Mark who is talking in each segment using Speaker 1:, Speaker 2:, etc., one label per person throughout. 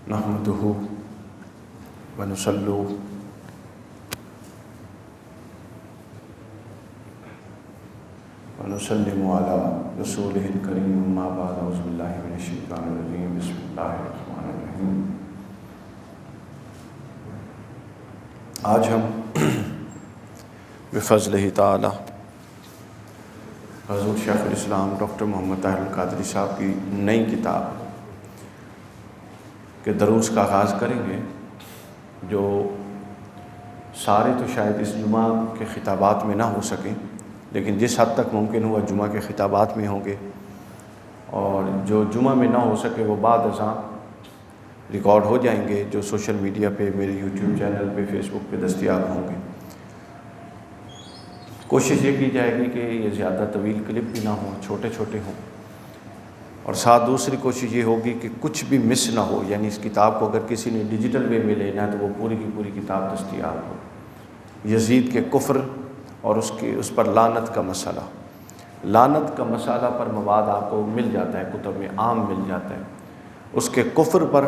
Speaker 1: نحمده ونصلي ونسلم على رسوله الكريم اما بعد اعوذ بالله من الشيطان الرجيم بسم الله الرحمن الرحيم۔ آج ہم بفضلہ تعالی حضور شیخ الاسلام ڈاکٹر محمد طاہر القادری صاحب کی نئی کتاب کے دروس کا آغاز کریں گے، جو سارے تو شاید اس جمعہ کے خطابات میں نہ ہو سکیں، لیکن جس حد تک ممکن ہوا جمعہ کے خطابات میں ہوں گے، اور جو جمعہ میں نہ ہو سکے وہ بعد ازاں ریکارڈ ہو جائیں گے، جو سوشل میڈیا پہ، میرے یوٹیوب چینل پہ، فیس بک پہ دستیاب ہوں گے۔ کوشش یہ کی جائے گی کہ یہ زیادہ طویل کلپ بھی نہ ہوں، چھوٹے چھوٹے ہوں، اور ساتھ دوسری کوشش یہ ہوگی کہ کچھ بھی مس نہ ہو، یعنی اس کتاب کو اگر کسی نے ڈیجیٹل وے میں لینا ہے تو وہ پوری کی پوری کتاب دستیاب ہو۔ یزید کے کفر اور اس پر لعنت کا مسئلہ پر مواد آپ کو مل جاتا ہے، کتب میں عام مل جاتا ہے۔ اس کے کفر پر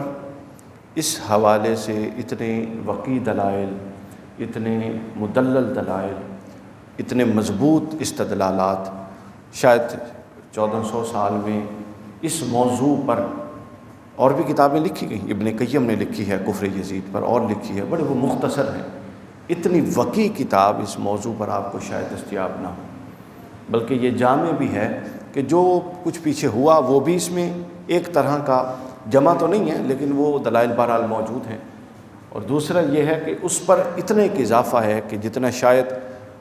Speaker 1: اس حوالے سے اتنے وقی دلائل، اتنے مدلل دلائل، اتنے مضبوط استدلالات شاید 1400 سال میں اس موضوع پر، اور بھی کتابیں لکھی گئیں، ابن قیم نے لکھی ہے کفر یزید پر، اور لکھی ہے، بڑے وہ مختصر ہیں۔ اتنی وقی کتاب اس موضوع پر آپ کو شاید دستیاب نہ ہو، بلکہ یہ جامع بھی ہے کہ جو کچھ پیچھے ہوا وہ بھی اس میں ایک طرح کا جمع تو نہیں ہے، لیکن وہ دلائل بہرحال موجود ہیں۔ اور دوسرا یہ ہے کہ اس پر اتنے ایک اضافہ ہے کہ جتنا شاید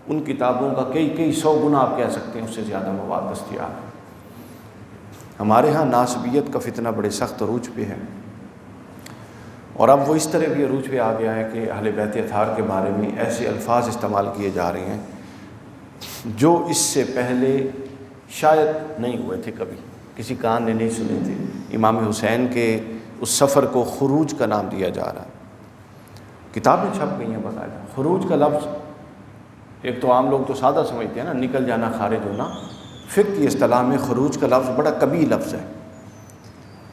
Speaker 1: ان کتابوں کا کئی سو گنا آپ کہہ سکتے ہیں، اس سے زیادہ مواد دستیاب ہے۔ ہمارے ہاں ناسبیت کا فتنہ بڑے سخت عروج پہ ہے، اور اب وہ اس طرح بھی عروج پہ آ گیا ہے کہ اہل بیت اطہار کے بارے میں ایسے الفاظ استعمال کیے جا رہے ہیں جو اس سے پہلے شاید نہیں ہوئے تھے، کبھی کسی کان نے نہیں سنے تھے۔ امام حسین کے اس سفر کو خروج کا نام دیا جا رہا ہے، کتابیں چھپ گئی ہیں باقاعدہ۔ خروج کا لفظ ایک تو عام لوگ تو سادہ سمجھتے ہیں نا، نکل جانا، خارج ہونا۔ فقہ کی اصطلاح میں خروج کا لفظ بڑا کبھی لفظ ہے،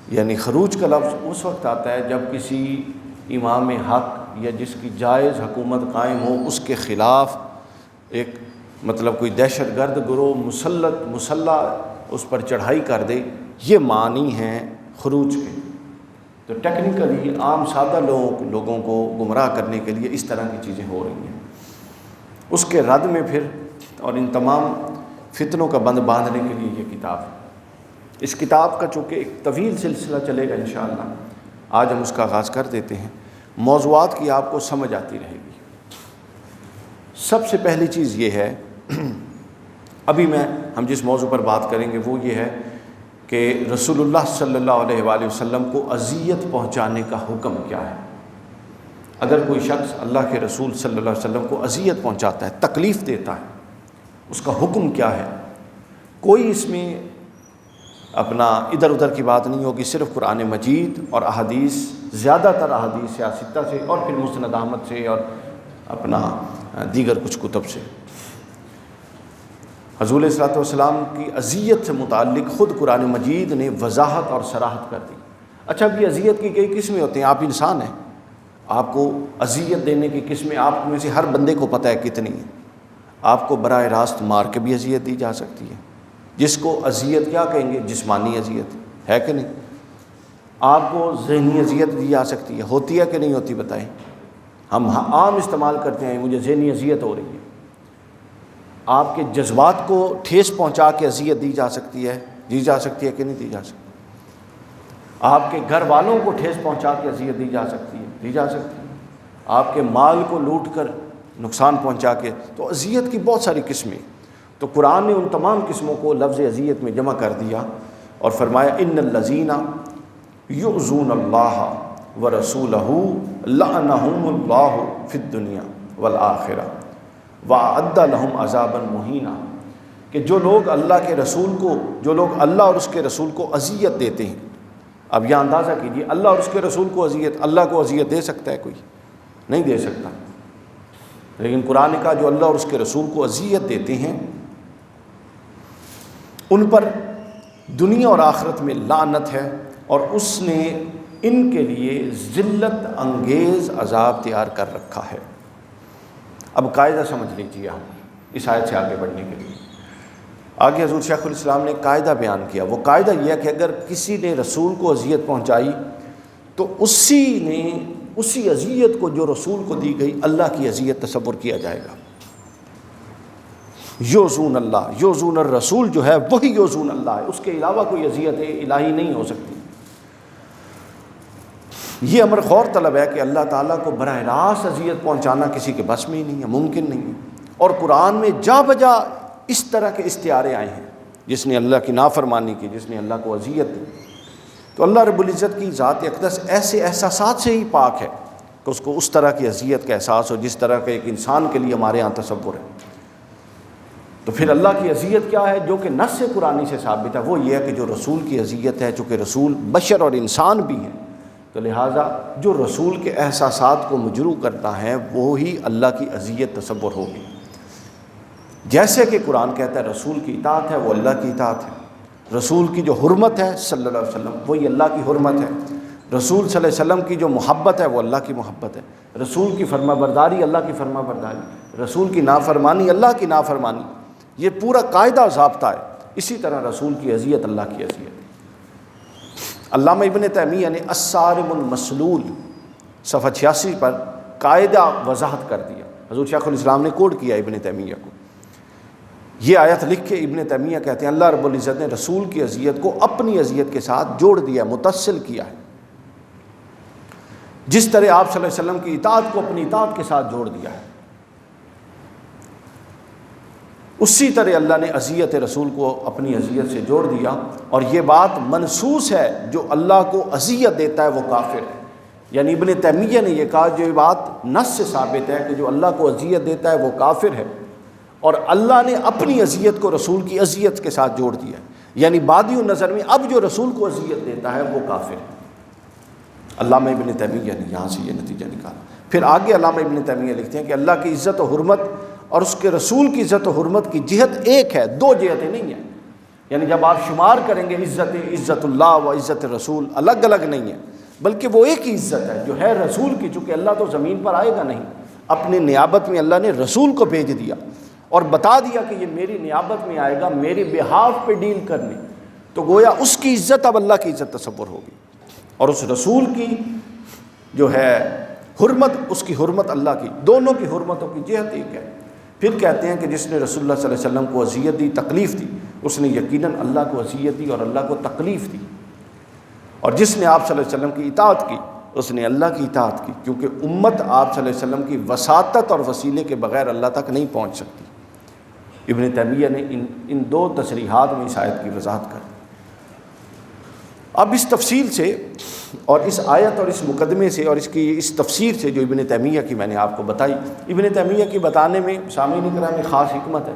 Speaker 1: یعنی خروج کا لفظ اس وقت آتا ہے جب کسی امام حق یا جس کی جائز حکومت قائم ہو، اس کے خلاف ایک مطلب کوئی دہشت گرد گروہ مسلح اس پر چڑھائی کر دے، یہ معنی ہیں خروج کے۔ تو ٹیکنیکلی عام سادہ لوگوں کو گمراہ کرنے کے لیے اس طرح کی چیزیں ہو رہی ہیں، اس کے رد میں پھر اور ان تمام فتنوں کا بند باندھنے کے لیے یہ کتاب ہے۔ اس کتاب کا چونکہ ایک طویل سلسلہ چلے گا انشاءاللہ، آج ہم اس کا آغاز کر دیتے ہیں۔ موضوعات کی آپ کو سمجھ آتی رہے گی۔ سب سے پہلی چیز یہ ہے، ابھی ہم جس موضوع پر بات کریں گے وہ یہ ہے کہ رسول اللہ صلی اللہ علیہ وآلہ وسلم کو اذیت پہنچانے کا حکم کیا ہے۔ اگر کوئی شخص اللہ کے رسول صلی اللہ علیہ وسلم کو اذیت پہنچاتا ہے، تکلیف دیتا ہے، اس کا حکم کیا ہے؟ کوئی اس میں اپنا ادھر ادھر کی بات نہیں ہوگی، صرف قرآن مجید اور احادیث، زیادہ تر احادیث ستہ سے، اور پھر مسند احمد سے، اور اپنا دیگر کچھ کتب سے۔ حضور صلی اللہ علیہ وسلم کی اذیت سے متعلق خود قرآن مجید نے وضاحت اور صراحت کر دی۔ اچھا، بھی اذیت کی کئی قسمیں ہوتی ہیں، آپ انسان ہیں، آپ کو اذیت دینے کی قسمیں آپ میں سے ہر بندے کو پتہ ہے کتنی ہیں۔ آپ کو براہ راست مار کے بھی اذیت دی جا سکتی ہے، جس کو اذیت کیا کہیں گے؟ جسمانی اذیت ہے کہ نہیں؟ آپ کو ذہنی اذیت دی جا سکتی ہے، ہوتی ہے کہ نہیں ہوتی؟ بتائیں۔ ہم عام استعمال کرتے ہیں، مجھے ذہنی اذیت ہو رہی ہے۔ آپ کے جذبات کو ٹھیس پہنچا کے اذیت دی جا سکتی ہے کہ نہیں دی جا سکتی؟ آپ کے گھر والوں کو ٹھیس پہنچا کے اذیت دی جا سکتی ہے؟ آپ کے مال کو لوٹ کر نقصان پہنچا کے۔ تو اذیت کی بہت ساری قسمیں، تو قرآن نے ان تمام قسموں کو لفظ اذیت میں جمع کر دیا اور فرمایا ان الذین یؤذون اللہ ورسولہ لعنہم اللہ فی الدنیا والآخرہ وأعد لہم عذابا مہینا، کہ جو لوگ اللہ اور اس کے رسول کو اذیت دیتے ہیں۔ اب یہ اندازہ کیجیے، اللہ اور اس کے رسول کو اذیت، اللہ کو اذیت دے سکتا ہے کوئی؟ نہیں دے سکتا، لیکن قرآن کا جو اللہ اور اس کے رسول کو اذیت دیتے ہیں ان پر دنیا اور آخرت میں لعنت ہے، اور اس نے ان کے لیے ذلت انگیز عذاب تیار کر رکھا ہے۔ اب قاعدہ سمجھ لیجیے آپ اس آیت سے آگے بڑھنے کے لیے۔ آگے حضور شیخ الاسلام نے قاعدہ بیان کیا، وہ قاعدہ یہ ہے کہ اگر کسی نے رسول کو اذیت پہنچائی تو اسی اذیت کو جو رسول کو دی گئی اللہ کی اذیت تصور کیا جائے گا۔ یوزون اللہ، یوزون الرسول جو ہے وہی یوزون اللہ ہے، اس کے علاوہ کوئی اذیت الہی نہیں ہو سکتی۔ یہ امر غور طلب ہے کہ اللہ تعالیٰ کو براہ راست اذیت پہنچانا کسی کے بس میں ہی نہیں ہے، ممکن نہیں ہے۔ اور قرآن میں جا بجا اس طرح کے استعارے آئے ہیں، جس نے اللہ کی نافرمانی کی، جس نے اللہ کو اذیت دی۔ تو اللہ رب العزت کی ذات اقدس ایسے احساسات سے ہی پاک ہے کہ اس کو اس طرح کی اذیت کا احساس ہو جس طرح کا ایک انسان کے لیے ہمارے ہاں تصور ہے۔ تو پھر اللہ کی اذیت کیا ہے جو کہ نص قرآنی سے ثابت ہے؟ وہ یہ ہے کہ جو رسول کی اذیت ہے، چونکہ رسول بشر اور انسان بھی ہیں، تو لہٰذا جو رسول کے احساسات کو مجروح کرتا ہے وہی اللہ کی اذیت تصور ہوگی۔ جیسے کہ قرآن کہتا ہے رسول کی اطاعت ہے وہ اللہ کی اطاعت ہے، رسول کی جو حرمت ہے صلی اللہ علیہ وسلم وہی اللہ کی حرمت ہے، رسول صلی اللہ علیہ وسلم کی جو محبت ہے وہ اللہ کی محبت ہے، رسول کی فرما برداری اللہ کی فرما برداری، رسول کی نافرمانی اللہ کی نافرمانی۔ یہ پورا قاعدہ ضابطہ ہے۔ اسی طرح رسول کی اذیت اللہ کی اذیت۔ علامہ ابن تیمیہ نے الصارم المسلول صفحہ 86 پر قاعدہ وضاحت کر دیا۔ حضور شیخ الاسلام نے کوٹ کیا ابن تیمیہ کو۔ یہ آیت لکھ کے ابن تیمیہ کہتے ہیں اللہ رب العزت نے رسول کی اذیت کو اپنی اذیت کے ساتھ جوڑ دیا، متصل کیا ہے، جس طرح آپ صلی اللہ علیہ وسلم کی اطاعت کو اپنی اطاعت کے ساتھ جوڑ دیا ہے، اسی طرح اللہ نے اذیت رسول کو اپنی اذیت سے جوڑ دیا۔ اور یہ بات منصوص ہے، جو اللہ کو اذیت دیتا ہے وہ کافر ہے۔ یعنی ابن تیمیہ نے یہ کہا جو یہ بات نص سے ثابت ہے کہ جو اللہ کو اذیت دیتا ہے وہ کافر ہے، اور اللہ نے اپنی اذیت کو رسول کی اذیت کے ساتھ جوڑ دیا ہے، یعنی بادی النظر میں اب جو رسول کو اذیت دیتا ہے وہ کافر ہے۔ علامہ ابن تیمیہ نے یہاں سے یہ نتیجہ نکالا۔ پھر آگے علامہ ابن تیمیہ لکھتے ہیں کہ اللہ کی عزت و حرمت اور اس کے رسول کی عزت و حرمت کی جہت ایک ہے، دو جہتیں نہیں ہیں۔ یعنی جب آپ شمار کریں گے عزت اللہ و عزت رسول الگ الگ نہیں ہے، بلکہ وہ ایک ہی عزت ہے جو ہے رسول کی، چونکہ اللہ تو زمین پر آئے گا نہیں، اپنے نیابت میں اللہ نے رسول کو بھیج دیا اور بتا دیا کہ یہ میری نیابت میں آئے گا میرے بہاف پہ ڈیل کرنے، تو گویا اس کی عزت اب اللہ کی عزت تصور ہوگی، اور اس رسول کی جو ہے حرمت، اس کی حرمت اللہ کی، دونوں کی حرمتوں کی جہت ایک ہے۔ پھر کہتے ہیں کہ جس نے رسول اللہ صلی اللہ علیہ وسلم کو اذیت دی، تکلیف دی، اس نے یقیناً اللہ کو اذیت دی اور اللہ کو تکلیف دی، اور جس نے آپ صلی اللہ علیہ وسلم کی اطاعت کی اس نے اللہ کی اطاعت کی، کیونکہ امت آپ صلی اللہ علیہ وسلم کی وساطت اور وسیلے کے بغیر اللہ تک نہیں پہنچ سکتی۔ ابن تیمیہ نے ان دو تصریحات میں اس آیت کی وضاحت کر دی۔ اب اس تفصیل سے اور اس آیت اور اس مقدمے سے اور اس تفسیر سے جو ابن تیمیہ کی میں نے آپ کو بتائی، ابن تیمیہ کی بتانے میں سامعین کرام میں خاص حکمت ہے۔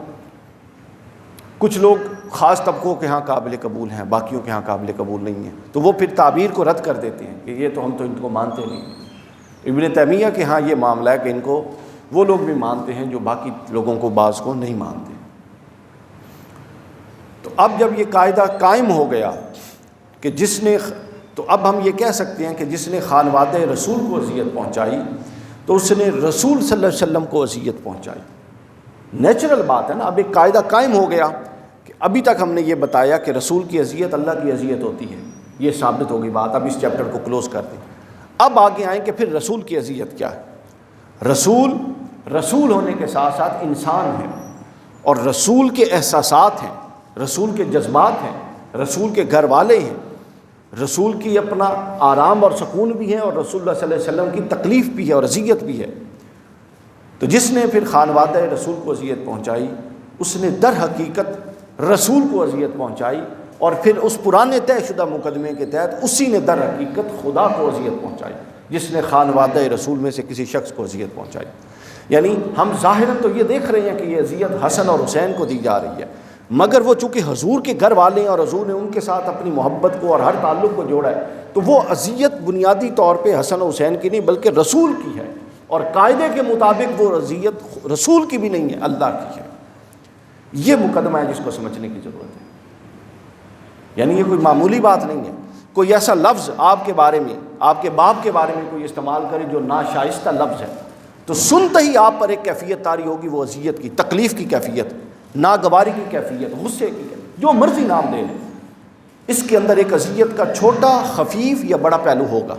Speaker 1: کچھ لوگ خاص طبقوں کے ہاں قابل قبول ہیں، باقیوں کے ہاں قابل قبول نہیں ہیں، تو وہ پھر تعبیر کو رد کر دیتے ہیں کہ یہ تو ہم تو ان کو مانتے نہیں۔ ابن تیمیہ کے ہاں یہ معاملہ ہے کہ ان کو وہ لوگ بھی مانتے ہیں جو باقی لوگوں کو بعض کو نہیں مانتے۔ تو اب جب یہ قاعدہ قائم ہو گیا کہ جس نے، تو اب ہم یہ کہہ سکتے ہیں کہ جس نے خانوادہ رسول کو اذیت پہنچائی تو اس نے رسول صلی اللہ علیہ وسلم کو اذیت پہنچائی۔ نیچرل بات ہے نا، اب ایک قاعدہ قائم ہو گیا کہ ابھی تک ہم نے یہ بتایا کہ رسول کی اذیت اللہ کی اذیت ہوتی ہے، یہ ثابت ہوگی بات۔ اب اس چیپٹر کو کلوز کر دیں، اب آگے آئیں کہ پھر رسول کی اذیت کیا ہے۔ رسول ہونے کے ساتھ ساتھ انسان ہے، اور رسول کے احساسات ہیں، رسول کے جذبات ہیں، رسول کے گھر والے ہیں، رسول کی اپنا آرام اور سکون بھی ہے، اور رسول اللہ صلی اللہ علیہ وسلم کی تکلیف بھی ہے اور اذیت بھی ہے۔ تو جس نے پھر خانوادہ رسول کو اذیت پہنچائی اس نے در حقیقت رسول کو اذیت پہنچائی، اور پھر اس پرانے طے شدہ مقدمے کے تحت اسی نے در حقیقت خدا کو اذیت پہنچائی، جس نے خانوادہ رسول میں سے کسی شخص کو اذیت پہنچائی۔ یعنی ہم ظاہراً تو یہ دیکھ رہے ہیں کہ یہ اذیت حسن اور حسین کو دی جا رہی ہے، مگر وہ چونکہ حضور کے گھر والے ہیں اور حضور نے ان کے ساتھ اپنی محبت کو اور ہر تعلق کو جوڑا ہے، تو وہ اذیت بنیادی طور پہ حسن و حسین کی نہیں بلکہ رسول کی ہے، اور قاعدے کے مطابق وہ اذیت رسول کی بھی نہیں ہے، اللہ کی ہے۔ یہ مقدمہ ہے جس کو سمجھنے کی ضرورت ہے، یعنی یہ کوئی معمولی بات نہیں ہے۔ کوئی ایسا لفظ آپ کے بارے میں، آپ کے باپ کے بارے میں کوئی استعمال کرے جو ناشائستہ لفظ ہے، تو سنتے ہی آپ پر ایک کیفیت طاری ہوگی، وہ اذیت کی، تکلیف کی کیفیت، ناگواری کی کیفیت، غصے کی کیفیت، جو مرضی نام دے لیں، اس کے اندر ایک اذیت کا چھوٹا، خفیف یا بڑا پہلو ہوگا۔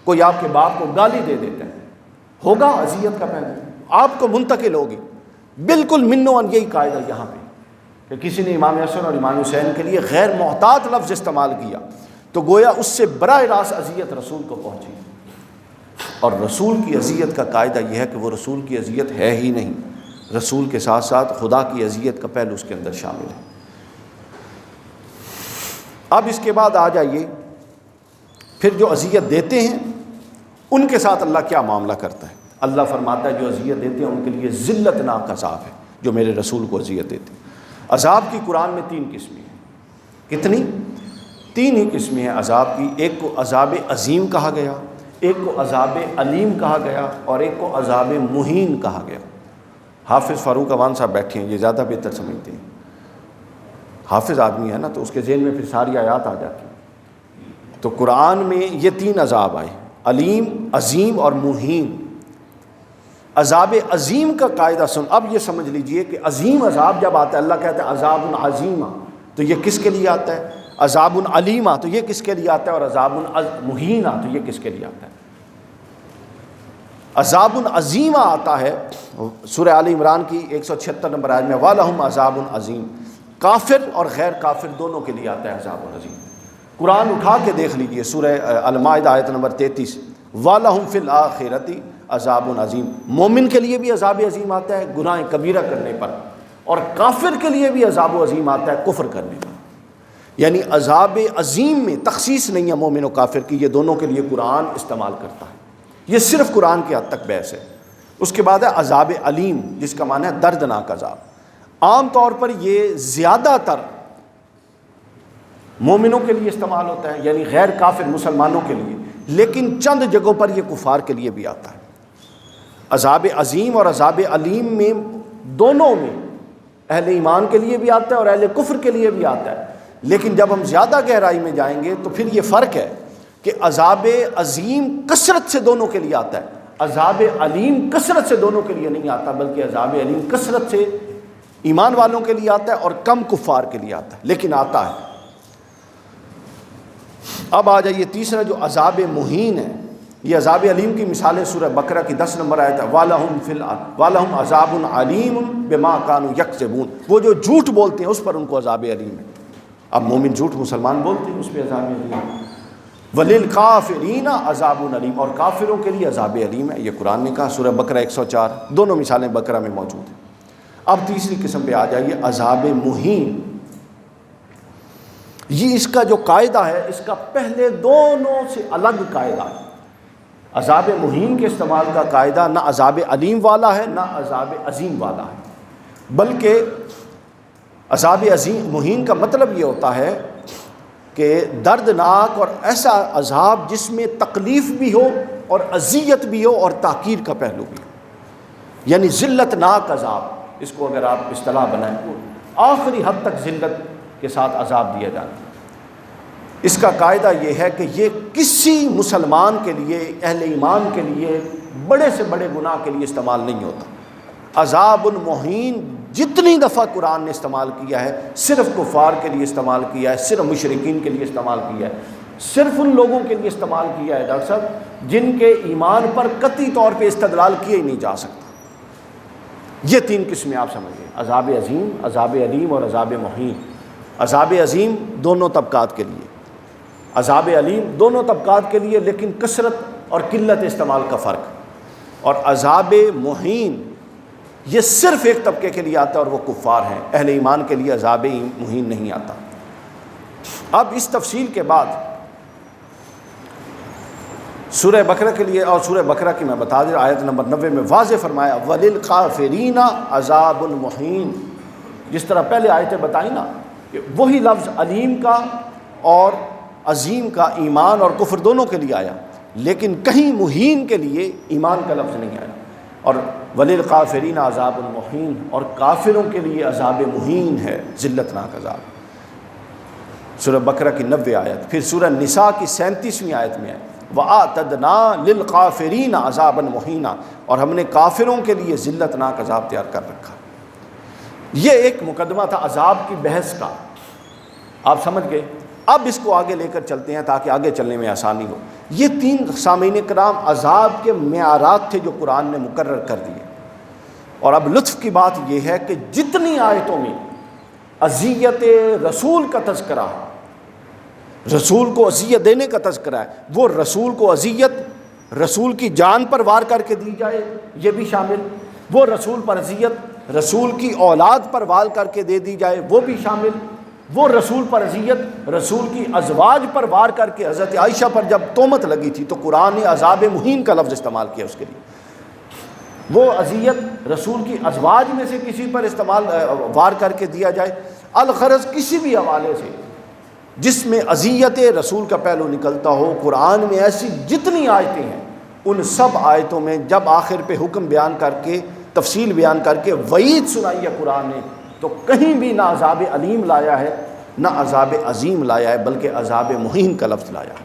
Speaker 1: کوئی آپ کے باپ کو گالی دے دیتا ہے، ہوگا اذیت کا پہلو، آپ کو منتقل ہوگی۔ بالکل منوان یہی قاعدہ یہاں پہ کہ کسی نے امام حسن اور امام حسین کے لیے غیر محتاط لفظ استعمال کیا تو گویا اس سے براہ راست اذیت رسول کو پہنچی، اور رسول کی اذیت کا قاعدہ یہ ہے کہ وہ رسول کی اذیت ہے ہی نہیں، رسول کے ساتھ ساتھ خدا کی اذیت کا پہلو اس کے اندر شامل ہے۔ اب اس کے بعد آ جائیے پھر جو اذیت دیتے ہیں ان کے ساتھ اللہ کیا معاملہ کرتا ہے۔ اللہ فرماتا ہے جو اذیت دیتے ہیں ان کے لیے ذلت ناک عذاب ہے، جو میرے رسول کو اذیت دیتے ہیں۔ عذاب کی قرآن میں 3 قسمیں ہیں۔ کتنی؟ 3 ہی قسمیں ہیں عذاب کی۔ ایک کو عذاب عظیم کہا گیا، ایک کو عذاب علیم کہا گیا، اور ایک کو عذاب مہین کہا گیا۔ حافظ فاروق اوان صاحب بیٹھے ہیں، یہ زیادہ بہتر سمجھتے ہیں، حافظ آدمی ہے نا، تو اس کے ذہن میں پھر ساری آیات آ جاتی ہیں۔ تو قرآن میں یہ 3 عذاب آئے، علیم، عظیم اور مہین۔ عذاب عظیم کا قاعدہ سن، اب یہ سمجھ لیجئے کہ عظیم عذاب جب آتا ہے، اللہ کہتا ہے عذاب عظیمہ، تو یہ کس کے لیے آتا ہے؟ عذاب علیمہ تو یہ کس کے لیے آتا ہے؟ اور عذاب مہینہ تو یہ کس کے لیے آتا ہے؟ عذاب عظیمہ آتا ہے سورہ آل عمران کی 176 نمبر آیت میں، وَلَهُمْ عَذَابٌ عَظِيمٌ۔ کافر اور غیر کافر دونوں کے لیے آتا ہے عذاب عظیم۔ قرآن اٹھا کے دیکھ لیجئے، سورہ المائدہ آیت نمبر 33، وَلَهُمْ فِي الْآخِرَةِ عذاب عظیم۔ مومن کے لیے بھی عذاب عظیم آتا ہے گناہ کبیرہ کرنے پر، اور کافر کے لیے بھی عذاب عظیم آتا ہے کفر کرنے پر۔ یعنی عذاب عظیم میں تخصیص نہیں ہے مومن و کافر کی، یہ دونوں کے لیے قرآن استعمال کرتا ہے۔ یہ صرف قرآن کے حد تک بحث ہے۔ اس کے بعد ہے عذاب علیم، جس کا معنی ہے دردناک عذاب۔ عام طور پر یہ زیادہ تر مومنوں کے لیے استعمال ہوتا ہے، یعنی غیر کافر مسلمانوں کے لیے، لیکن چند جگہوں پر یہ کفار کے لیے بھی آتا ہے۔ عذاب عظیم اور عذاب علیم میں دونوں میں اہل ایمان کے لیے بھی آتا ہے اور اہل کفر کے لیے بھی آتا ہے، لیکن جب ہم زیادہ گہرائی میں جائیں گے تو پھر یہ فرق ہے کہ عذاب عظیم کثرت سے دونوں کے لیے آتا ہے، عذاب علیم کثرت سے دونوں کے لیے نہیں آتا، بلکہ عذاب علیم کثرت سے ایمان والوں کے لیے آتا ہے اور کم کفار کے لیے آتا ہے، لیکن آتا ہے۔ اب آ جائیے تیسرا جو عذاب مہین ہے، یہ عذاب علیم کی مثالیں سورہ بقرہ کی 10 نمبر آیت ہے، وَلَهُمْ عَذَابٌ عَلِيمٌ بِمَا كَانُوا يَكْذِبُونَ۔ وہ جو جھوٹ بولتے ہیں اس پر ان کو عذاب علیم ہے۔ اب مومن جھوٹ مسلمان بولتے ہیں، اس پہ عذاب علیم ہے۔ وَلِلْكَافِرِينَ عَذَابٌ عَلِيمٌ، اور کافروں کے لیے عذاب علیم ہے، یہ قرآن نے کہا، سورہ بقرہ 104، دونوں مثالیں بقرہ میں موجود ہیں۔ اب تیسری قسم پہ آ جائیے، عذاب مہین۔ یہ اس کا جو قاعدہ ہے، اس کا پہلے دونوں سے الگ قاعدہ ہے۔ عذاب مہین کے استعمال کا قاعدہ نہ عذاب علیم والا ہے، نہ عذاب عظیم والا ہے، بلکہ عذاب عظیم مہین کا مطلب یہ ہوتا ہے کہ دردناک اور ایسا عذاب جس میں تکلیف بھی ہو اور اذیت بھی ہو اور تحقیر کا پہلو بھی ہو، یعنی ذلت ناک عذاب، اس کو اگر آپ اصطلاح بنائیں تو آخری حد تک ذلت کے ساتھ عذاب دیا جاتا ہے۔ اس کا قاعدہ یہ ہے کہ یہ کسی مسلمان کے لیے، اہل ایمان کے لیے بڑے سے بڑے گناہ کے لیے استعمال نہیں ہوتا۔ عذاب المہین جتنی دفعہ قرآن نے استعمال کیا ہے صرف کفار کے لیے استعمال کیا ہے، صرف مشرکین کے لیے استعمال کیا ہے، صرف ان لوگوں کے لیے استعمال کیا ہے ڈاکٹر صاحب جن کے ایمان پر قطعی طور پہ استدلال کیا ہی نہیں جا سکتا۔ یہ 3 قسمیں آپ سمجھیں، عذاب عظیم، عذاب علیم اور عذاب مہین۔ عذاب عظیم دونوں طبقات کے لیے، عذاب علیم دونوں طبقات کے لیے، لیکن کثرت اور قلت استعمال کا فرق۔ اور عذاب مہین یہ صرف ایک طبقے کے لیے آتا ہے اور وہ کفار ہیں، اہل ایمان کے لیے عذاب مہین نہیں آتا۔ اب اس تفصیل کے بعد سورہ بقرہ کے لیے، اور سورہ بقرہ کی میں بتا دیں آیت نمبر 90 میں واضح فرمایا وَلِلْكَافِرِينَ عَذَابٌ مُّهِينٌ، جس طرح پہلے آیتیں بتائیں نا کہ وہی لفظ علیم کا اور عظیم کا ایمان اور کفر دونوں کے لیے آیا، لیکن کہیں مہین کے لیے ایمان کا لفظ نہیں آیا۔ اور وَلِلْكَافِرِينَ عَذَابٌ مُّهِينٌ، اور کافروں کے لیے عذاب مہین ہے، ذلت ناک عذاب۔ سورہ بقرہ کی 90 آیت، پھر سورہ نساء کی 37ویں آیت میں ہے وَأَعْتَدْنَا لِلْقَافِرِينَ عَذَابًا مُهِينًا، اور ہم نے کافروں کے لیے ذلتناک عذاب تیار کر رکھا۔ یہ ایک مقدمہ تھا عذاب کی بحث کا، آپ سمجھ گئے۔ اب اس کو آگے لے کر چلتے ہیں تاکہ آگے چلنے میں آسانی ہو۔ یہ 3 سامعین کرام عذاب کے معیارات تھے جو قرآن نے مقرر کر دیے، اور اب لطف کی بات یہ ہے کہ جتنی آیتوں میں اذیت رسول کا تذکرہ ہے، رسول کو اذیت دینے کا تذکرہ ہے، وہ رسول کو اذیت رسول کی جان پر وار کر کے دی جائے یہ بھی شامل، وہ رسول پر اذیت رسول کی اولاد پر وار کر کے دے دی جائے وہ بھی شامل، وہ رسول پر اذیت رسول کی ازواج پر وار کر کے، حضرت عائشہ پر جب تہمت لگی تھی تو قرآن نے عذاب مہین کا لفظ استعمال کیا اس کے لیے، وہ اذیت رسول کی ازواج میں سے کسی پر استعمال وار کر کے دیا جائے، الغرض کسی بھی حوالے سے جس میں اذیت رسول کا پہلو نکلتا ہو۔ قرآن میں ایسی جتنی آیتیں ہیں ان سب آیتوں میں جب آخر پہ حکم بیان کر کے، تفصیل بیان کر کے وعید سنائی ہے قرآن نے، تو کہیں بھی نہ عذاب علیم لایا ہے نہ عذاب عظیم لایا ہے، بلکہ عذاب مہین کا لفظ لایا ہے۔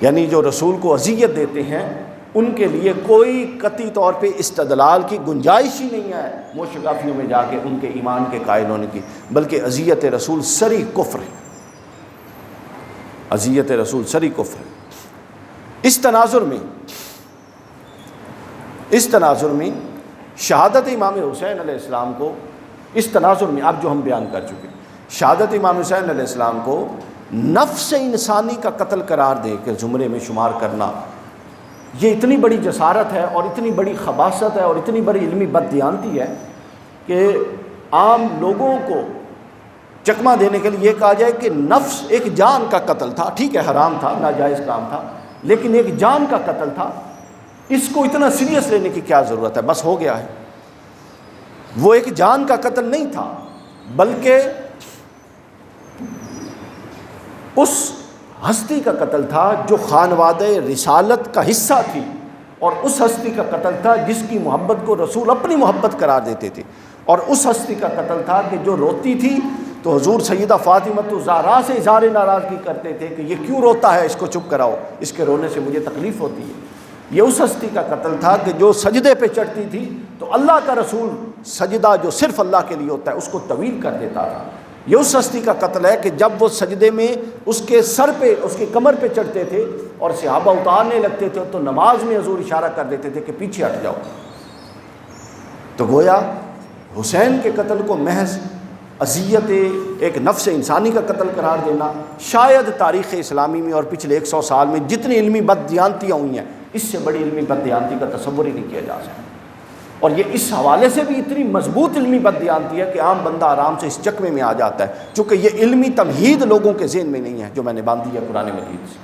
Speaker 1: یعنی جو رسول کو اذیت دیتے ہیں ان کے لیے کوئی قطعی طور پہ استدلال کی گنجائش ہی نہیں ہے موشگافیوں میں جا کے ان کے ایمان کے قائل ہونے کی، بلکہ اذیت رسول سری کفر ہے، اذیت رسول سری کفر ہے۔ اس تناظر میں شہادت امام حسین علیہ السلام کو، اس تناظر میں اب جو ہم بیان کر چکے، شہادت امام حسین علیہ السلام کو نفس انسانی کا قتل قرار دے کے زمرے میں شمار کرنا، یہ اتنی بڑی جسارت ہے اور اتنی بڑی خباثت ہے اور اتنی بڑی علمی بددیانتی ہے کہ عام لوگوں کو چکمہ دینے کے لیے یہ کہا جائے کہ نفس ایک جان کا قتل تھا، ٹھیک ہے حرام تھا، ناجائز کام تھا، لیکن ایک جان کا قتل تھا، اس کو اتنا سیریس لینے کی کیا ضرورت ہے، بس ہو گیا ہے۔ وہ ایک جان کا قتل نہیں تھا بلکہ اس ہستی کا قتل تھا جو خانوادہ رسالت کا حصہ تھی، اور اس ہستی کا قتل تھا جس کی محبت کو رسول اپنی محبت قرار دیتے تھے، اور اس ہستی کا قتل تھا کہ جو روتی تھی تو حضور سیدہ فاطمہ الزہرا سے اظہار ناراضگی کرتے تھے کہ یہ کیوں روتا ہے، اس کو چپ کراؤ، اس کے رونے سے مجھے تکلیف ہوتی ہے۔ یہ اس ہستی کا قتل تھا کہ جو سجدے پہ چڑھتی تھی تو اللہ کا رسول سجدہ جو صرف اللہ کے لیے ہوتا ہے اس کو طویل کر دیتا تھا۔ یہ اس ہستی کا قتل ہے کہ جب وہ سجدے میں اس کے سر پہ، اس کی کمر پہ چڑھتے تھے اور صحابہ اتارنے لگتے تھے تو نماز میں حضور اشارہ کر دیتے تھے کہ پیچھے ہٹ جاؤ۔ تو گویا حسین کے قتل کو محض اذیت ایک نفس انسانی کا قتل قرار دینا شاید تاریخ اسلامی میں اور پچھلے 100 سال میں جتنی علمی بددیانتیاں ہوئی ہیں اس سے بڑی علمی بددیانتی کا تصور ہی نہیں کیا جا سکتا، اور یہ اس حوالے سے بھی اتنی مضبوط علمی بددیانتی ہے کہ عام بندہ آرام سے اس چکمے میں آ جاتا ہے، چونکہ یہ علمی تمہید لوگوں کے ذہن میں نہیں ہے جو میں نے باندھی ہے قرآن مجید سے۔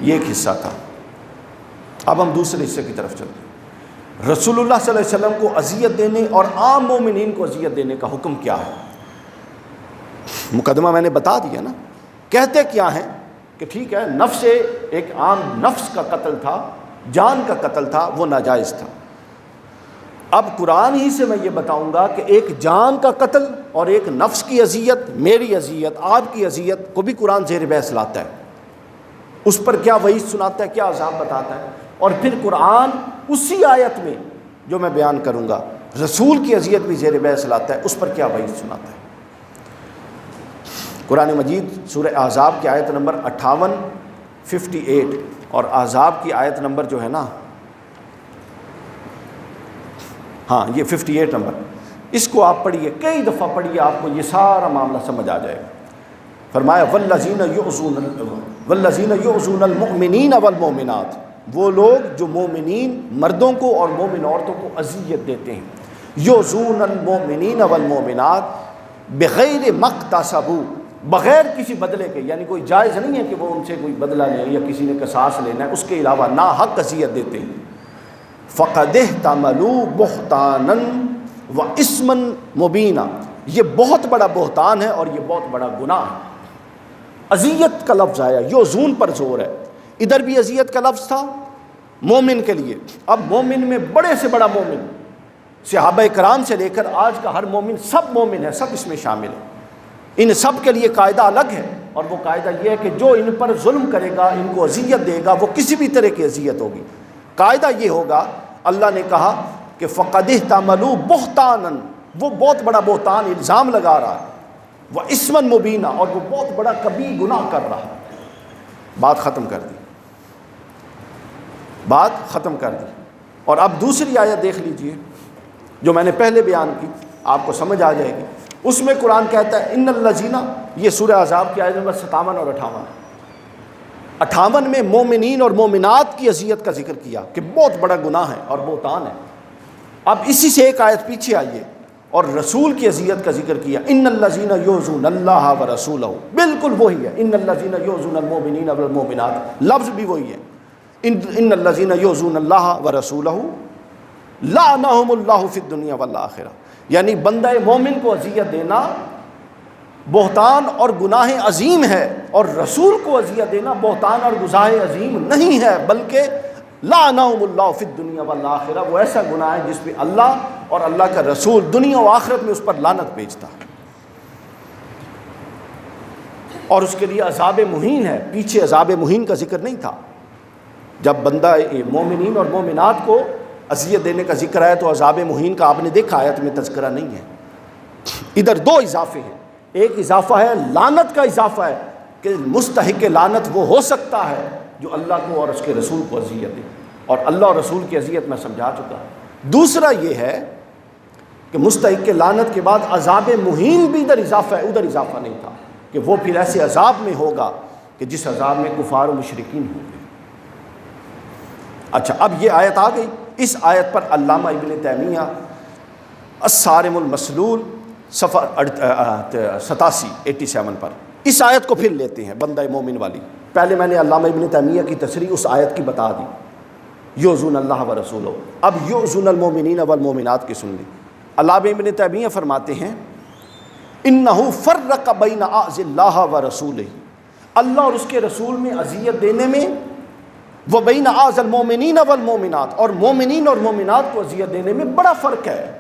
Speaker 1: یہ ایک حصہ تھا۔ اب ہم دوسرے حصے کی طرف چلتے ہیں۔ رسول اللہ صلی اللہ علیہ وسلم کو اذیت دینے اور عام مومنین کو اذیت دینے کا حکم کیا ہے؟ مقدمہ میں نے بتا دیا نا، کہتے کیا ہیں کہ ٹھیک ہے نفس ایک عام نفس کا قتل تھا، جان کا قتل تھا، وہ ناجائز تھا۔ اب قرآن ہی سے میں یہ بتاؤں گا کہ ایک جان کا قتل اور ایک نفس کی اذیت، میری اذیت، آپ کی اذیت کو بھی قرآن زیر بحث لاتا ہے، اس پر کیا وعید سناتا ہے، کیا عذاب بتاتا ہے، اور پھر قرآن اسی آیت میں جو میں بیان کروں گا رسول کی اذیت بھی زیر بحث لاتا ہے، اس پر کیا وعید سناتا ہے۔ قرآن مجید سورہ احزاب کی آیت نمبر 58 58 اور احزاب کی آیت نمبر جو ہے نا، ہاں یہ 58 نمبر، اس کو آپ پڑھیے، کئی دفعہ پڑھیے، آپ کو یہ سارا معاملہ سمجھ آ جائے گا۔ فرمایا والذین یؤذون المؤمنین والمؤمنات، وہ لوگ جو مومنین مردوں کو اور مومن عورتوں کو اذیت دیتے ہیں، یؤذون المؤمنین والمؤمنات بغیر مقتصبوا، بغیر کسی بدلے کے، یعنی کوئی جائز نہیں ہے کہ وہ ان سے کوئی بدلہ لے یا کسی نے قصاص لینا ہے، اس کے علاوہ ناحق اذیت دیتے ہیں، فقد احتملوا بہتانا واسما مبینا، یہ بہت بڑا بہتان ہے اور یہ بہت بڑا گناہ ہے۔ اذیت کا لفظ آیا، یؤذون پر زور ہے، ادھر بھی اذیت کا لفظ تھا مومن کے لیے، اب مومن میں بڑے سے بڑا مومن، صحابہ کرام سے لے کر آج کا ہر مومن، سب مومن ہے، سب اس میں شامل ہے۔ ان سب کے لیے قاعدہ الگ ہے، اور وہ قاعدہ یہ ہے کہ جو ان پر ظلم کرے گا، ان کو اذیت دے گا، وہ کسی بھی طرح کی اذیت ہوگی، قاعدہ یہ ہوگا، اللہ نے کہا کہ فَقَدِ احْتَمَلُوا بُهْتَانًا، وہ بہت بڑا بہتان الزام لگا رہا ہے، وَإِثْمًا مُبِينًا، اور وہ بہت بڑا کبیر گناہ کر رہا ہے۔ بات ختم کر دی، بات ختم کر دی۔ اور اب دوسری آیت دیکھ لیجئے جو میں نے پہلے بیان کی، آپ کو سمجھ آ جائے گی۔ اس میں قرآن کہتا ہے ان الذین، یہ سورہ احزاب کی آیت نمبر 57 اور 58 میں مومنین اور مومنات کی اذیت کا ذکر کیا کہ بہت بڑا گناہ ہے اور بہتان ہے۔ اب اسی سے ایک آیت پیچھے آئیے اور رسول کی اذیت کا ذکر کیا، ان الذین یؤذون اللہ ورسولہ، بالکل وہی ہے، ان الذین یؤذون المؤمنین والمؤمنات، لفظ بھی وہی ہے، ان الذین یؤذون اللہ ورسولہ لعنہم اللہ فی الدنیا والآخرہ، یعنی بندہ مومن کو اذیت دینا بہتان اور گناہ عظیم ہے، اور رسول کو اذیت دینا بہتان اور گناہ عظیم نہیں ہے، بلکہ لعنہم اللہ فی الدنیا والآخرہ، وہ ایسا گناہ ہے جس پہ اللہ اور اللہ کا رسول دنیا و آخرت میں اس پر لعنت بھیجتا ہے، اور اس کے لیے عذاب مہین ہے۔ پیچھے عذاب مہین کا ذکر نہیں تھا، جب بندہ مومنین اور مومنات کو اذیت دینے کا ذکر ہے تو عذاب مہین کا آپ نے دیکھا آیت میں تذکرہ نہیں ہے۔ ادھر دو اضافے ہیں، ایک اضافہ ہے لعنت کا اضافہ ہے کہ مستحق لعنت وہ ہو سکتا ہے جو اللہ کو اور اس کے رسول کو اذیت دے، اور اللہ اور رسول کی اذیت میں سمجھا چکا۔ دوسرا یہ ہے کہ مستحق لعنت کے بعد عذاب مہین بھی ادھر اضافہ ہے، ادھر اضافہ نہیں تھا کہ وہ پھر ایسے عذاب میں ہوگا کہ جس عذاب میں کفار و مشرکین ہوں گے۔ اچھا، اب یہ آیت آ گئی، اس آیت پر علامہ ابن تیمیہ الصارم المسلول صفحہ 87 پر اس آیت کو پھر لیتے ہیں، بندہ مومن والی۔ پہلے میں نے علامہ ابن تیمیہ کی تصریح اس آیت کی بتا دی، یؤذون اللہ ورسولہ، اب یؤذون المؤمنین والمؤمنات کی سن لی۔ علامہ ابن تیمیہ فرماتے ہیں انہ فرق بین اعز اللہ ورسولہ، اللہ اور اس کے رسول میں اذیت دینے میں، وہ بین اعز المؤمنین والمؤمنات، اور مومنین اور مومنات کو اذیت دینے میں بڑا فرق ہے۔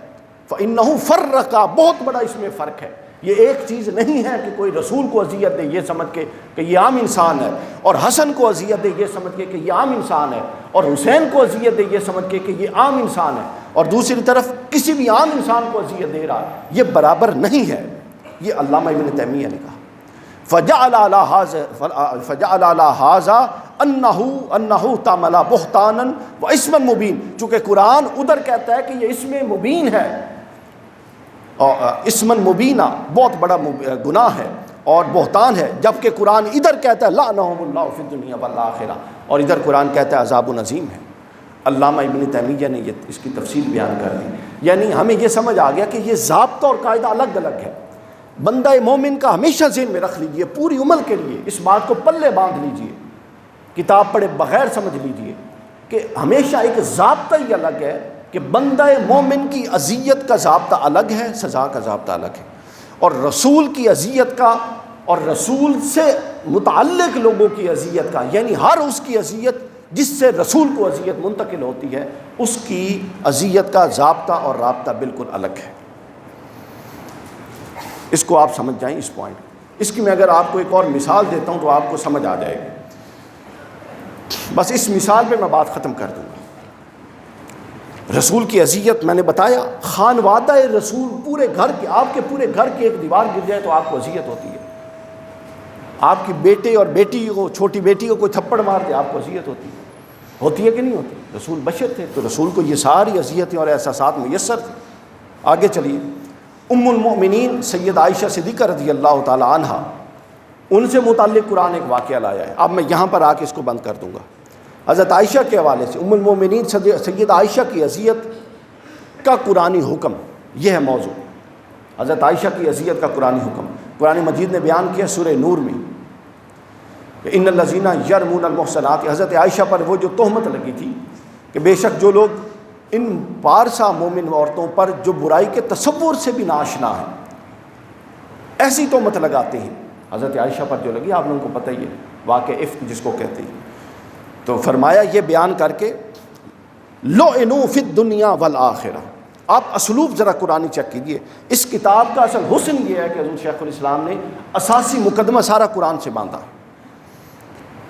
Speaker 1: فإنہ فرق، بہت بڑا اس میں فرق ہے، یہ ایک چیز نہیں ہے کہ کوئی رسول کو اذیت دے یہ سمجھ کے کہ یہ عام انسان ہے، اور حسن کو اذیت دے یہ سمجھ کے کہ یہ عام انسان ہے، اور حسین کو اذیت دے یہ سمجھ کے کہ یہ عام انسان ہے، اور دوسری طرف کسی بھی عام انسان کو اذیت دے رہا ہے، یہ برابر نہیں ہے۔ یہ علامہ ابن تیمیہ نے کہا فجعل علی ھذا انہ تعمل بہتانا و اسما مبین، چونکہ قرآن ادھر کہتا ہے کہ یہ اسم مبین ہے، اور اسما مبینہ بہت بڑا گناہ ہے اور بہتان ہے، جبکہ قرآن ادھر کہتا ہے لعنہم اللہ فی الدنیا والآخرہ، اور ادھر قرآن کہتا ہے عذاب عظیم ہے۔ علامہ ابن تیمیہ نے اس کی تفصیل بیان کر دی، یعنی ہمیں یہ سمجھ آ گیا کہ یہ ضابطہ اور قاعدہ الگ الگ ہے۔ بندہ مومن کا ہمیشہ ذہن میں رکھ لیجئے، پوری عمر کے لیے اس بات کو پلے باندھ لیجئے، کتاب پڑھے بغیر سمجھ لیجئے کہ ہمیشہ ایک ضابطہ ہی الگ ہے کہ بندہ مومن کی اذیت کا ضابطہ الگ ہے، سزا کا ضابطہ الگ ہے، اور رسول کی اذیت کا اور رسول سے متعلق لوگوں کی اذیت کا، یعنی ہر اس کی اذیت جس سے رسول کو اذیت منتقل ہوتی ہے، اس کی اذیت کا ضابطہ اور رابطہ بالکل الگ ہے۔ اس کو آپ سمجھ جائیں، اس پوائنٹ۔ اس کی میں اگر آپ کو ایک اور مثال دیتا ہوں تو آپ کو سمجھ آ جائے گی، بس اس مثال پہ میں بات ختم کر دوں گا۔ رسول کی اذیت میں نے بتایا، خانوادہ رسول پورے گھر کی، آپ کے پورے گھر کی ایک دیوار گر جائے تو آپ کو اذیت ہوتی ہے، آپ کی بیٹے اور بیٹی کو، چھوٹی بیٹی کو کوئی تھپڑ مار دے آپ کو اذیت ہوتی ہے کہ نہیں ہوتی؟ رسول بشر تھے تو رسول کو یہ ساری اذیتیں اور احساسات میسر تھے۔ آگے چلیے، ام المؤمنین سید عائشہ صدیقہ رضی اللہ تعالی عنہ، ان سے متعلق قرآن ایک واقعہ لایا ہے۔ اب میں یہاں پر آ کے اس کو بند کر دوں گا۔ حضرت عائشہ کے حوالے سے ام المؤمنین سید عائشہ کی اذیت کا قرآنی حکم، یہ ہے موضوع، حضرت عائشہ کی اذیت کا قرآنی حکم۔ قرآن مجید نے بیان کیا سورہ نور میں کہ ان الذین یرمون المحصنات، حضرت عائشہ پر وہ جو تہمت لگی تھی کہ بے شک جو لوگ ان پارسا مومن عورتوں پر جو برائی کے تصور سے بھی ناشنا ہیں، ایسی تہمت لگاتے ہیں، حضرت عائشہ پر جو لگی آپ لوگوں کو پتہ ہی ہے، واقع افک جس کو کہتے ہیں۔ تو فرمایا یہ بیان کر کے لعنوا فی الدنیا والآخرہ، آپ اسلوب ذرا قرآنی چیک کیجئے. اس کتاب کا اصل حسن یہ ہے کہ حضور شیخ الاسلام نے اساسی مقدمہ سارا قرآن سے باندھا،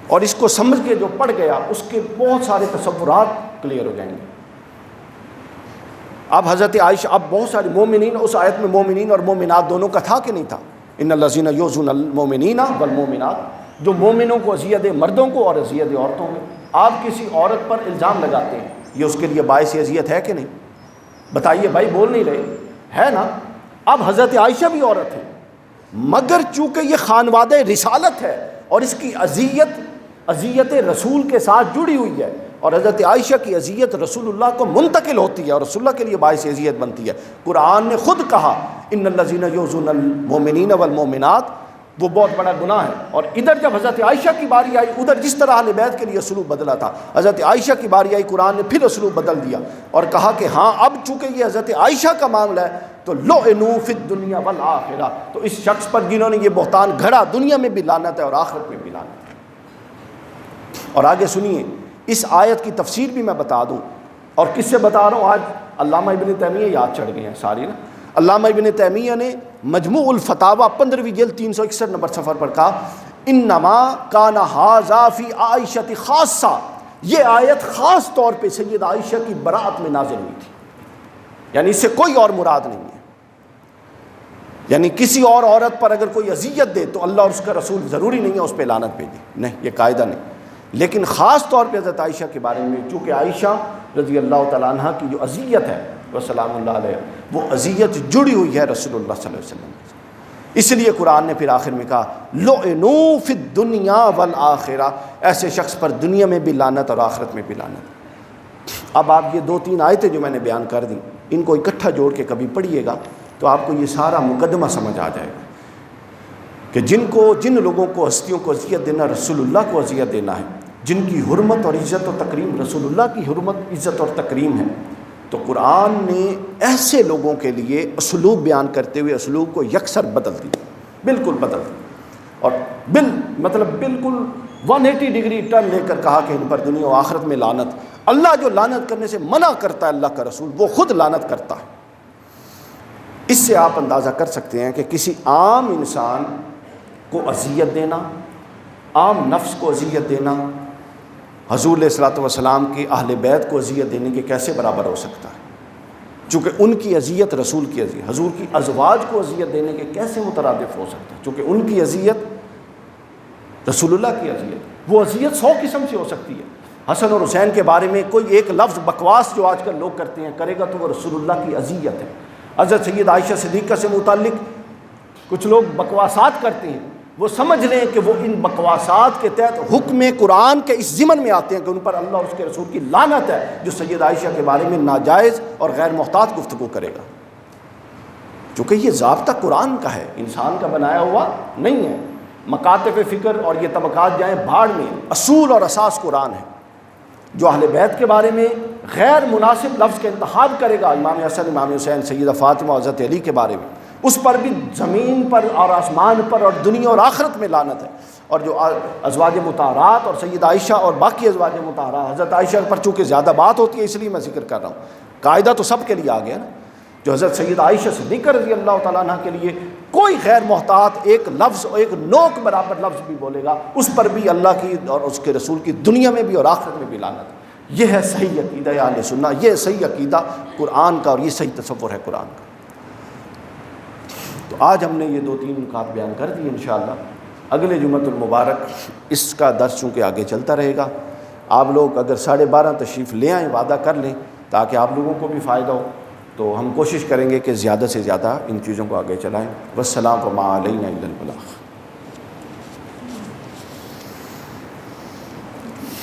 Speaker 1: اور اس کو سمجھ کے جو پڑھ گیا اس کے بہت سارے تصورات کلیئر ہو جائیں گے. اب حضرت عائشہ، اب بہت سارے مومنین، اس آیت میں مومنین اور مومنات دونوں کا تھا کہ نہیں تھا؟ ان الذین یؤذون المؤمنین والمؤمنات، جو مومنوں کو اذیت دے مردوں کو اور اذیت عورتوں میں. آپ کسی عورت پر الزام لگاتے ہیں، یہ اس کے لیے باعث اذیت ہے کہ نہیں؟ بتائیے بھائی، بول نہیں رہے، ہے نا؟ اب حضرت عائشہ بھی عورت ہے، مگر چونکہ یہ خانوادہ رسالت ہے اور اس کی اذیت رسول کے ساتھ جڑی ہوئی ہے، اور حضرت عائشہ کی اذیت رسول اللہ کو منتقل ہوتی ہے اور رسول اللہ کے لیے باعث اذیت بنتی ہے. قرآن نے خود کہا ان الذین یؤذون المؤمنین والمؤمنات، وہ بہت بڑا گناہ ہے. اور ادھر جب حضرت عائشہ کی باری آئی، ادھر جس طرح اہل بیت کے لیے اسلوب بدلا تھا، حضرت عائشہ کی باری آئی، قرآن نے پھر اسلوب بدل دیا اور کہا کہ ہاں اب چونکہ یہ حضرت عائشہ کا معاملہ ہے تو لعنوا فی الدنیا والآخرہ، تو اس شخص پر جنہوں نے یہ بہتان گھڑا دنیا میں بھی لعنت ہے اور آخرت میں بھی لعنت ہے. اور آگے سنیے، اس آیت کی تفسیر بھی میں بتا دوں، اور کس سے بتا رہا ہوں؟ آج علامہ ابن تیمیہ یاد چڑھ گئے ہیں ساری نا. علامہ ابن تیمیہ نے مجموع الفتاوی 15ویں جلد 361 نمبر صفحہ پر کہا انما کان ھذا فی عائشہ خاصہ، یہ آیت خاص طور پہ سید عائشہ کی برات میں نازل ہوئی تھی، یعنی اس سے کوئی اور مراد نہیں ہے. یعنی کسی اور عورت پر اگر کوئی اذیت دے تو اللہ اور اس کا رسول ضروری نہیں ہے اس پہ لعنت بھیجے، نہیں، یہ قاعدہ نہیں. لیکن خاص طور پہ حضرت عائشہ کے بارے میں، چونکہ عائشہ رضی اللہ تعالیٰ عنہ کی جو اذیت ہے وسلام اللہ علیہ، وہ اذیت جڑی ہوئی ہے رسول اللہ صلی اللہ علیہ وسلم سے، اس لیے قرآن نے پھر آخر میں کہا لعنوا فی الدنیا والآخرہ، ایسے شخص پر دنیا میں بھی لعنت اور آخرت میں بھی لعنت. اب آپ یہ 2-3 آیتیں جو میں نے بیان کر دیں، ان کو اکٹھا جوڑ کے کبھی پڑھیے گا تو آپ کو یہ سارا مقدمہ سمجھ آ جائے گا کہ جن لوگوں کو ہستیوں کو اذیت دینا رسول اللہ کو اذیت دینا ہے، جن کی حرمت اور عزت و تکریم رسول اللہ کی حرمت، عزت اور تکریم ہے، تو قرآن نے ایسے لوگوں کے لیے اسلوب بیان کرتے ہوئے اسلوب کو یکسر بدل دیا، بالکل بدل دیا، اور بالکل 180 ڈگری ٹرن لے کر کہا کہ ان پر دنیا و آخرت میں لعنت. اللہ جو لعنت کرنے سے منع کرتا ہے اللہ کا رسول، وہ خود لعنت کرتا ہے. اس سے آپ اندازہ کر سکتے ہیں کہ کسی عام انسان کو اذیت دینا، عام نفس کو اذیت دینا، حضور علیہ الصلوۃ والسلام کی اہل بیت کو اذیت دینے کے کیسے برابر ہو سکتا ہے؟ چونکہ ان کی اذیت رسول کی اذیت، حضور کی ازواج کو اذیت دینے کے کیسے مترادف ہو سکتا ہے؟ چونکہ ان کی اذیت رسول اللہ کی اذیت، وہ اذیت 100 قسم سے ہو سکتی ہے. حسن اور حسین کے بارے میں کوئی ایک لفظ بکواس جو آج کل لوگ کرتے ہیں کرے گا تو وہ رسول اللہ کی اذیت ہے. حضرت سید عائشہ صدیقہ سے متعلق کچھ لوگ بکواسات کرتے ہیں، وہ سمجھ لیں کہ وہ ان بکواسات کے تحت حکم قرآن کے اس ضمن میں آتے ہیں کہ ان پر اللہ اور اس کے رسول کی لعنت ہے جو سید عائشہ کے بارے میں ناجائز اور غیر محتاط گفتگو کرے گا. چونکہ یہ ضابطہ قرآن کا ہے، انسان کا بنایا ہوا نہیں ہے. مکاتب فکر اور یہ طبقات جائیں بھاڑ میں، اصول اور اساس قرآن ہے. جو اہل بیت کے بارے میں غیر مناسب لفظ کا انتخاب کرے گا، امام حسن، امام حسین، سیدہ فاطمہ اور حضرت علی کے بارے میں، اس پر بھی زمین پر اور آسمان پر اور دنیا اور آخرت میں لعنت ہے. اور جو ازواج مطہرات اور سید عائشہ اور باقی ازواج مطہرات، حضرت عائشہ پر چونکہ زیادہ بات ہوتی ہے اس لیے میں ذکر کر رہا ہوں، قاعدہ تو سب کے لیے آ گیا نا. جو حضرت سید عائشہ صدیقہ رضی اللہ تعالیٰ عنہ کے لیے کوئی غیر محتاط ایک لفظ، ایک نوک برابر لفظ بھی بولے گا، اس پر بھی اللہ کی اور اس کے رسول کی دنیا میں بھی اور آخرت میں بھی لعنت. یہ ہے صحیح عقیدہ اہل سنہ، یہ صحیح عقیدہ قرآن کا اور یہ صحیح تصور ہے قرآن کا. تو آج ہم نے یہ 2-3 نکات بیان کر دی. انشاءاللہ اگلے جمعۃ المبارک اس کا درس چونکہ آگے چلتا رہے گا. آپ لوگ اگر 12:30 تشریف لے آئیں، وعدہ کر لیں تاکہ آپ لوگوں کو بھی فائدہ ہو، تو ہم کوشش کریں گے کہ زیادہ سے زیادہ ان چیزوں کو آگے چلائیں. والسلام وما علینا الا البلاغ.